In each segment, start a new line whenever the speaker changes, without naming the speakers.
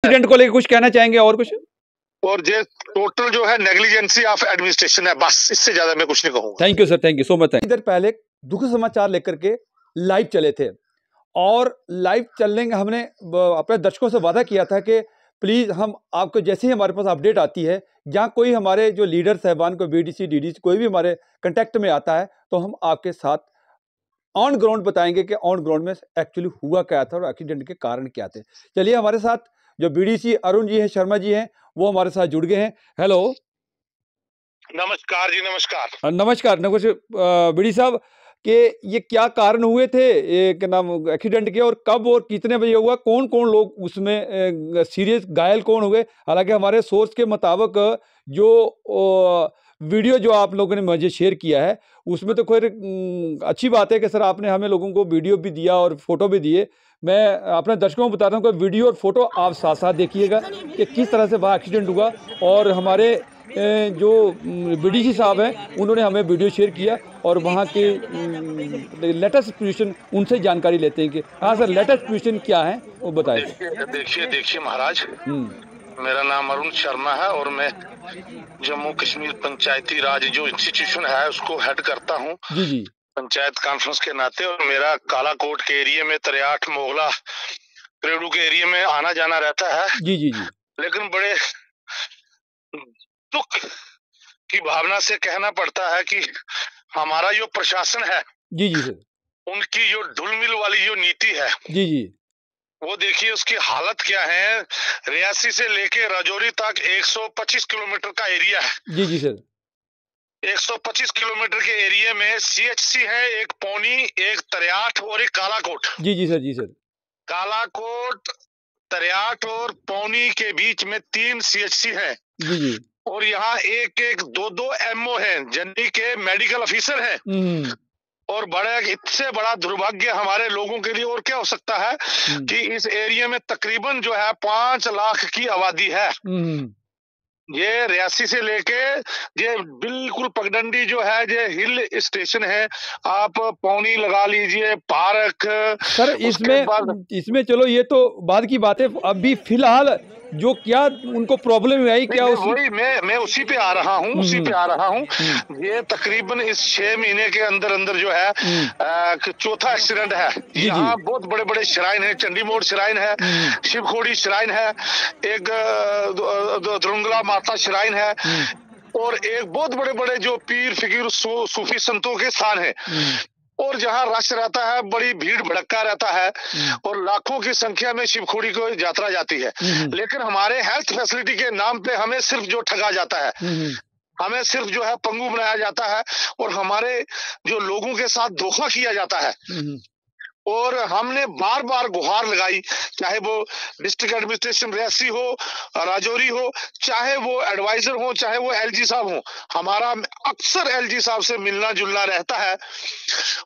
Accident को लेकर कुछ कहना चाहेंगे और कुछ?
और ये टोटल जो है नेग्लिजेंसी ऑफ एडमिनिस्ट्रेशन है, बस इससे ज्यादा मैं कुछ नहीं कहूंगा।
Thank you sir, thank you so much. इधर पहले दुखद समाचार लेकर के लाइव चले थे और लाइव चलने का हमने अपने दर्शकों से वादा किया था कि प्लीज़ हम आपको जैसे ही हमारे पास अपडेट आती है, जहाँ कोई हमारे जो लीडर साहबान को बीडीसी डीडीसी कोई भी हमारे कंटेक्ट में आता है, तो हम आपके साथ ऑन ग्राउंड बताएंगे कि ऑन ग्राउंड में एक्चुअली हुआ क्या था और एक्सीडेंट के कारण क्या थे। चलिए, हमारे साथ जो बीडीसी अरुण जी हैं, शर्मा जी हैं, वो हमारे साथ जुड़ गए हैं। हेलो,
नमस्कार जी, नमस्कार।
नमस्कार नमस्कार बीडी साहब, कि ये क्या कारण हुए थे, ये क्या नाम एक्सीडेंट के, और कब और कितने बजे हुआ, कौन कौन लोग उसमें सीरियस घायल कौन हुए? हालांकि हमारे सोर्स के मुताबिक जो वीडियो जो आप लोगों ने मुझे शेयर किया है उसमें तो कोई अच्छी बात है कि सर आपने हमें लोगों को वीडियो भी दिया और फोटो भी दिए। मैं अपने दर्शकों को बताता हूँ कि वीडियो और फोटो आप साथ साथ देखिएगा कि किस तरह से वहाँ एक्सीडेंट हुआ, और हमारे जो बीडीसी साहब हैं उन्होंने हमें वीडियो शेयर किया और वहाँ के लेटेस्ट पोजीशन उनसे जानकारी लेते हैं कि हाँ सर लेटेस्ट पोजीशन क्या है वो बताएं।
देखिए महाराज, मेरा नाम अरुण शर्मा है और मैं जम्मू कश्मीर पंचायती राज जो इंस्टीट्यूशन है उसको हेड करता हूँ
जी जी,
पंचायत कॉन्फ्रेंस के नाते। और मेरा कालाकोट के एरिया में, तरियाठ, मोगला, क्रेडू के एरिया में आना जाना रहता है।
जी जी जी,
लेकिन बड़े दुख की भावना से कहना पड़ता है कि हमारा जो प्रशासन है,
जी जी सर,
उनकी जो ढुलमिल वाली जो नीति है,
जी जी,
वो देखिए उसकी हालत क्या है। रियासी से लेके राजौरी तक 125 किलोमीटर का एरिया है।
जी जी सर,
125 किलोमीटर के एरिया में सीएचसी है, एक पौनी, एक तरियाठ और एक कालाकोट।
जी जी सर, जी सर,
कालाकोट, तरियाठ और पौनी के बीच में 3 सीएचसी है।
जी जी,
और यहाँ एक एक दो एमओ है, यानी के मेडिकल ऑफिसर है। और बड़ा, इससे बड़ा दुर्भाग्य हमारे लोगों के लिए और क्या हो सकता है कि इस एरिया में तकरीबन जो है 5 लाख की आबादी है। ये रियासी से लेके ये बिल्कुल पगडंडी जो है, ये हिल स्टेशन है। आप पौनी लगा लीजिए, पार्क।
सर इसमें चलो ये तो बाद की बात है, अभी फिलहाल जो क्या उनको प्रॉब्लम आई क्या?
वही मैं उसी पे आ रहा हूँ, ये तकरीबन इस 6 महीने के अंदर अंदर जो है चौथा एक्सीडेंट है। यहाँ बहुत बड़े बड़े श्राइन है, चंडी मोड़ श्राइन है, शिवखोड़ी श्राइन है, एक द्रुंगला माता श्राइन है, और एक बहुत बड़े बड़े जो पीर फिकीर सूफी संतों के स्थान है। और जहाँ रश रहता है, बड़ी भीड़ भड़का रहता है, और लाखों की संख्या में शिवखोड़ी को यात्रा जाती है। लेकिन हमारे हेल्थ फैसिलिटी के नाम पे हमें सिर्फ जो ठगा जाता है, हमें सिर्फ जो है पंगु बनाया जाता है, और हमारे जो लोगों के साथ धोखा किया जाता है। और हमने बार बार गुहार लगाई, चाहे वो डिस्ट्रिक्ट एडमिनिस्ट्रेशन रियासी हो, राजौरी हो, चाहे वो एडवाइजर हो, चाहे वो एलजी साहब हो। हमारा अक्सर एलजी साहब से मिलना जुलना रहता है,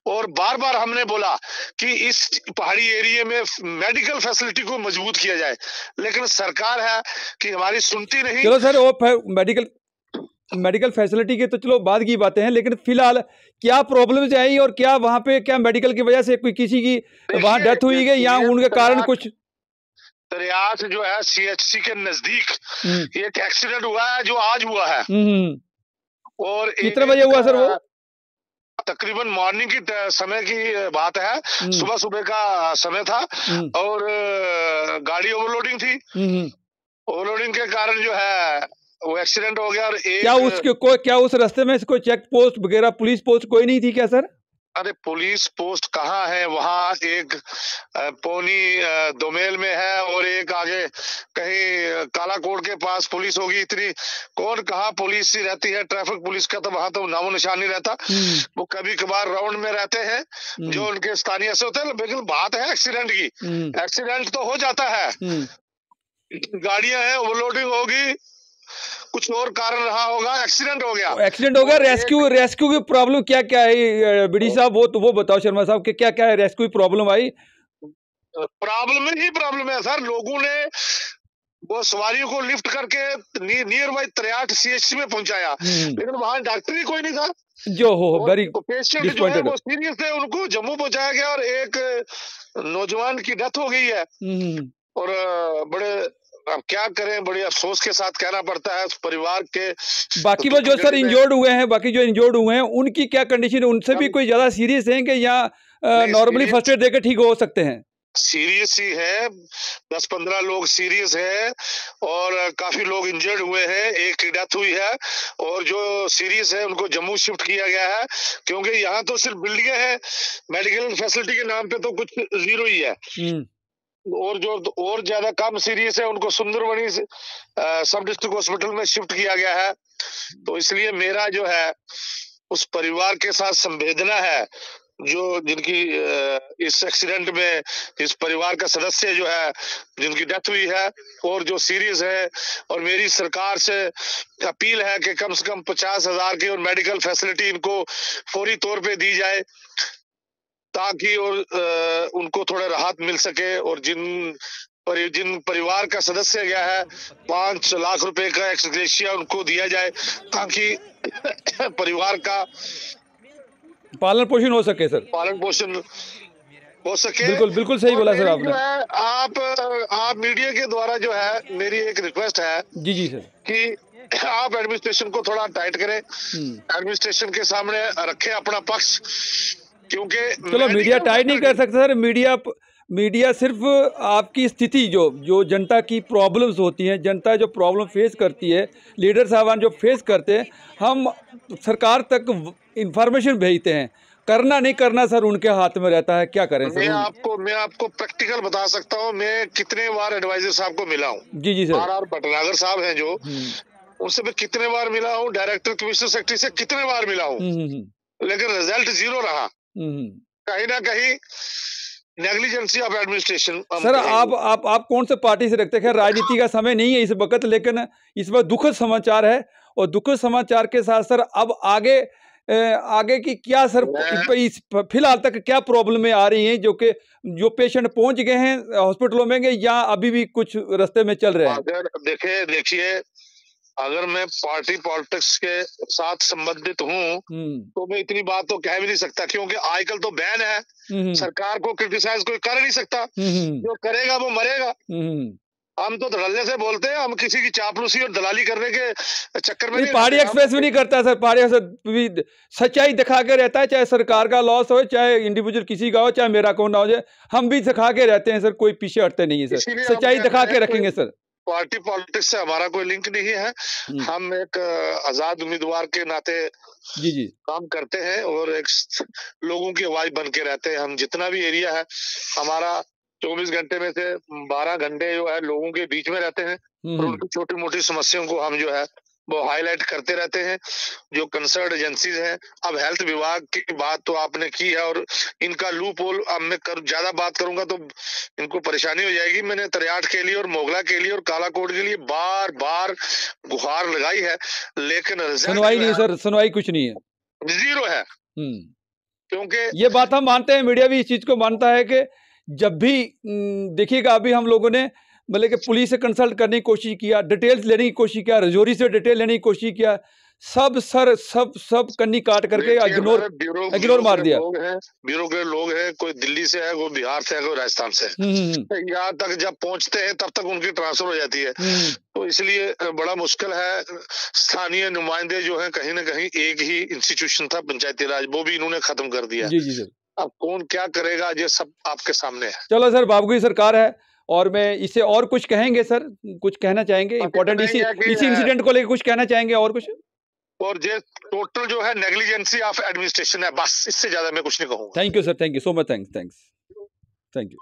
और बार बार हमने बोला कि इस पहाड़ी एरिया में मेडिकल फैसिलिटी को मजबूत किया जाए, लेकिन सरकार है कि हमारी सुनती नहीं।
चलो सर, वो मेडिकल फैसिलिटी के तो चलो बाद की बातें हैं, लेकिन फिलहाल क्या प्रॉब्लम्स आई और क्या वहाँ पे क्या मेडिकल की वजह से कोई किसी की वहाँ डेथ हुई है या उनके कारण कुछ?
तरियाठ जो है सीएचसी के नजदीक एक एक्सीडेंट हुआ है जो आज हुआ है। और
कितने बजे हुआ सर वो?
तकरीबन मॉर्निंग की समय की बात है, सुबह सुबह का समय था, और गाड़ी ओवरलोडिंग थी। ओवरलोडिंग के कारण जो है वो एक्सीडेंट हो गया। और
क्या उस रास्ते में कोई चेक पोस्ट वगैरह, पुलिस पोस्ट कोई नहीं थी क्या सर?
अरे पुलिस पोस्ट कहाँ है, वहाँ एक पौनी दोमेल में है, और एक आगे कहीं कालाकोट के पास पुलिस होगी। इतनी कौन कहाँ पुलिस ही रहती है, ट्रैफिक पुलिस का तो वहां तो नामो निशान नहीं रहता। वो कभी कभार राउंड में रहते हैं जो उनके स्थानीय से होते हैं। लेकिन बात है एक्सीडेंट की, एक्सीडेंट तो हो जाता है, गाड़ियां हैं, ओवरलोडिंग होगी, कुछ और कारण रहा होगा, एक्सीडेंट हो गया।
रेस्क्यू की प्रॉब्लम क्या क्या है बीडी साहब, वो बताओ शर्मा साहब, क्या क्या है रेस्क्यू प्रॉब्लम आई?
प्रॉब्लम है सर, लोगों ने वो सवारियों को लिफ्ट करके नियर बाई तरियाठ सीएचसी में पहुंचाया, लेकिन वहां डॉक्टर ही कोई नहीं था।
जो हो वेरी
पेशेंट जो है वो सीरियस थे, उनको जम्मू पहुंचाया गया, और एक नौजवान की डेथ हो गई है। और बड़े अब क्या करें, बड़ी अफसोस के साथ कहना पड़ता है उस परिवार के।
बाकी वो जो सर इंजर्ड हुए हैं, बाकी जो इंजर्ड हुए हैं उनकी क्या कंडीशन है? उनसे भी कोई ज्यादा सीरियस है कि या नॉर्मली फर्स्ट एड देकर ठीक हो सकते हैं?
सीरियस ही है, 10-15 लोग सीरियस है और काफी लोग इंजर्ड हुए हैं, एक की डेथ हुई है और जो सीरियस है उनको जम्मू शिफ्ट किया गया है, क्योंकि यहाँ तो सिर्फ बिल्डिंगें हैं, मेडिकल फैसिलिटी के नाम पे तो कुछ जीरो ही है। और जो और ज्यादा कम सीरियस है उनको सुंदरबनी सब डिस्ट्रिक्ट हॉस्पिटल में शिफ्ट किया गया है। तो इसलिए मेरा जो है उस परिवार के साथ संवेदना है जो जिनकी इस एक्सीडेंट में इस परिवार का सदस्य जो है जिनकी डेथ हुई है और जो सीरियस है। और मेरी सरकार से अपील है कि कम से कम 50,000 की और मेडिकल फैसिलिटी इनको फौरी तौर पे दी जाए, ताकि और उनको थोड़ा राहत मिल सके। और जिन परिवार का सदस्य गया है 5 लाख रुपए का एक्सग्रेशिया उनको दिया जाए, ताकि परिवार का
पालन पोषण हो सके सर,
पालन पोषण हो सके।
बिल्कुल बिल्कुल सही बोला सर आपने।
आप मीडिया के द्वारा जो है मेरी एक रिक्वेस्ट है
जी सर
कि आप एडमिनिस्ट्रेशन को थोड़ा टाइट करें, एडमिनिस्ट्रेशन के सामने रखें अपना पक्ष, क्योंकि
चलो मीडिया टाइट नहीं कर सकता सर, मीडिया सिर्फ आपकी स्थिति जो जनता की प्रॉब्लम्स होती हैं, जनता जो प्रॉब्लम फेस करती है, लीडर साहबान जो फेस करते हैं, हम सरकार तक इंफॉर्मेशन भेजते हैं। करना नहीं करना सर उनके हाथ में रहता है, क्या करें सर।
मैं आपको प्रैक्टिकल बता सकता हूँ, मैं कितने बार एडवाइजर साहब को मिला हूँ।
जी सर।
आर भटनागर साहब हैं जो, उनसे मैं कितने बार मिला हूँ, डायरेक्टर कमिश्नर सेक्रेटरी से कितने बार मिला हूँ, लेकिन रिजल्ट जीरो रहा। कहीं ना कहीं नेग्लिजेंसी ऑफ एडमिनिस्ट्रेशन।
सर आप कौन से पार्टी से रखते हैं? राजनीति का समय नहीं है इस वक्त, लेकिन इस वक्त दुखद समाचार है, और दुखद समाचार के साथ सर अब आगे की क्या सर फिलहाल तक क्या प्रॉब्लम आ रही हैं, जो पेशेंट पहुंच गए हैं हॉस्पिटलों में, या अभी भी कुछ रास्ते में चल रहे हैं?
अगर देखिए अगर मैं पार्टी पॉलिटिक्स के साथ संबंधित हूँ तो मैं इतनी बात तो कह भी नहीं सकता, क्योंकि आजकल तो बैन है, सरकार को क्रिटिसाइज कोई कर नहीं सकता, जो करेगा वो मरेगा। हम तो धड़ल्ले से बोलते हैं, हम किसी की चापलूसी और दलाली करने के चक्कर में नहीं।
पहाड़ी एक्सप्रेस भी नहीं करता सर, पहाड़ी एक्सप्रेस सच्चाई दिखा के रहता है, चाहे सरकार का लॉस हो, चाहे इंडिविजुअल किसी का हो, चाहे मेरा कौन ना हो जाए, हम भी दिखा के रहते हैं सर, कोई पीछे हटते नहीं है सर, सच्चाई दिखा के रखेंगे सर।
पार्टी पॉलिटिक्स से हमारा कोई लिंक नहीं है, हम एक आजाद उम्मीदवार के नाते जी काम करते हैं और एक लोगों की आवाज बन के रहते हैं। हम जितना भी एरिया है हमारा 24 घंटे में से 12 घंटे जो है लोगों के बीच में रहते हैं और उनकी छोटी मोटी समस्याओं को हम जो है वो हाईलाइट करते रहते हैं, जो कंसर्न एजेंसीज हैं। अब हेल्थ विभाग की बात तो आपने की है और इनका लूप होल अब मैं ज्यादा बात करूंगा तो इनको परेशानी हो जाएगी। मैंने तरियाट के लिए और मोगला के लिए और कालाकोट के लिए बार बार गुहार लगाई है, लेकिन
सुनवाई नहीं सर, सुनवाई कुछ नहीं है,
जीरो है। क्योंकि
ये बात हम मानते हैं, मीडिया भी इस चीज को मानता है कि जब भी देखिएगा, अभी हम लोगों ने मतलब कि पुलिस से कंसल्ट करने की कोशिश किया, डिटेल्स लेने की कोशिश किया, रजौरी से डिटेल लेने की कोशिश किया, सब कन्नी काट करके इग्नोर मार दिया।
ब्यूरो के लोग हैं, कोई दिल्ली से है, कोई बिहार से है, कोई राजस्थान से है, यहाँ तक जब पहुंचते हैं तब तक उनकी ट्रांसफर हो जाती है। तो इसलिए बड़ा मुश्किल है। स्थानीय नुमाइंदे जो हैं, कहीं ना कहीं एक ही इंस्टीट्यूशन था पंचायती राज, वो भी इन्होंने खत्म कर दिया।
जी सर।
अब कौन क्या करेगा, ये सब आपके सामने है।
चलो सर, बाबू की सरकार है, और मैं इसे और कुछ कहेंगे सर, कुछ कहना चाहेंगे इम्पोर्टेंट इसी इंसिडेंट को लेकर कुछ कहना चाहेंगे और कुछ?
और ये टोटल जो है नेग्लिजेंसी ऑफ एडमिनिस्ट्रेशन है, बस इससे ज्यादा मैं कुछ नहीं कहूंगा।
Thank you sir, thank you so much, thank you.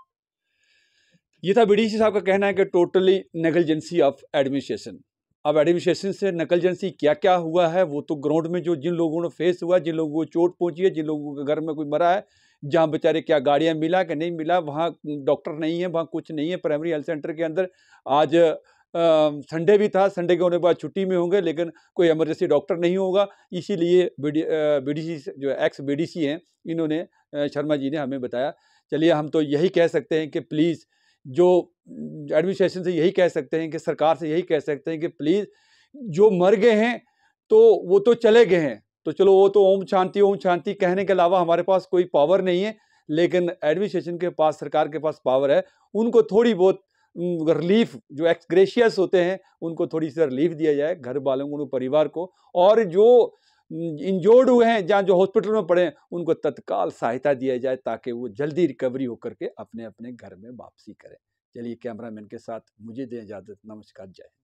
ये था बीडीसी साहब का कहना है कि टोटली नेग्लिजेंसी ऑफ एडमिनिस्ट्रेशन। अब एडमिनिस्ट्रेशन से नेग्लिजेंसी क्या क्या हुआ है वो तो ग्राउंड में जो जिन लोगों ने फेस हुआ, जिन लोगों को चोट पहुंची है, जिन लोगों के घर में कोई मरा है, जहाँ बेचारे क्या गाड़ियाँ मिला कि नहीं मिला, वहाँ डॉक्टर नहीं है, वहाँ कुछ नहीं है। प्राइमरी हेल्थ सेंटर के अंदर आज संडे भी था, संडे के होने के बाद छुट्टी में होंगे, लेकिन कोई इमरजेंसी डॉक्टर नहीं होगा। इसीलिए बीडीसी जो एक्स बीडीसी हैं, इन्होंने शर्मा जी ने हमें बताया। चलिए, हम तो यही कह सकते हैं कि प्लीज़, जो एडमिनिस्ट्रेशन से यही कह सकते हैं कि सरकार से यही कह सकते हैं कि प्लीज़, जो मर गए हैं तो वो तो चले गए हैं, तो चलो वो तो ओम शांति कहने के अलावा हमारे पास कोई पावर नहीं है, लेकिन एडमिनिस्ट्रेशन के पास, सरकार के पास पावर है। उनको थोड़ी बहुत रिलीफ, जो एक्स ग्रेशियस होते हैं उनको थोड़ी सी रिलीफ दिया जाए, घर वालों को, परिवार को, और जो इंजोर्ड हुए हैं, जहाँ जो हॉस्पिटल में पड़े हैं, उनको तत्काल सहायता दिया जाए ताकि वो जल्दी रिकवरी होकर के अपने अपने घर में वापसी करें। चलिए, कैमरामैन के साथ मुझे दें इजाज़त। नमस्कार, जय हिंद।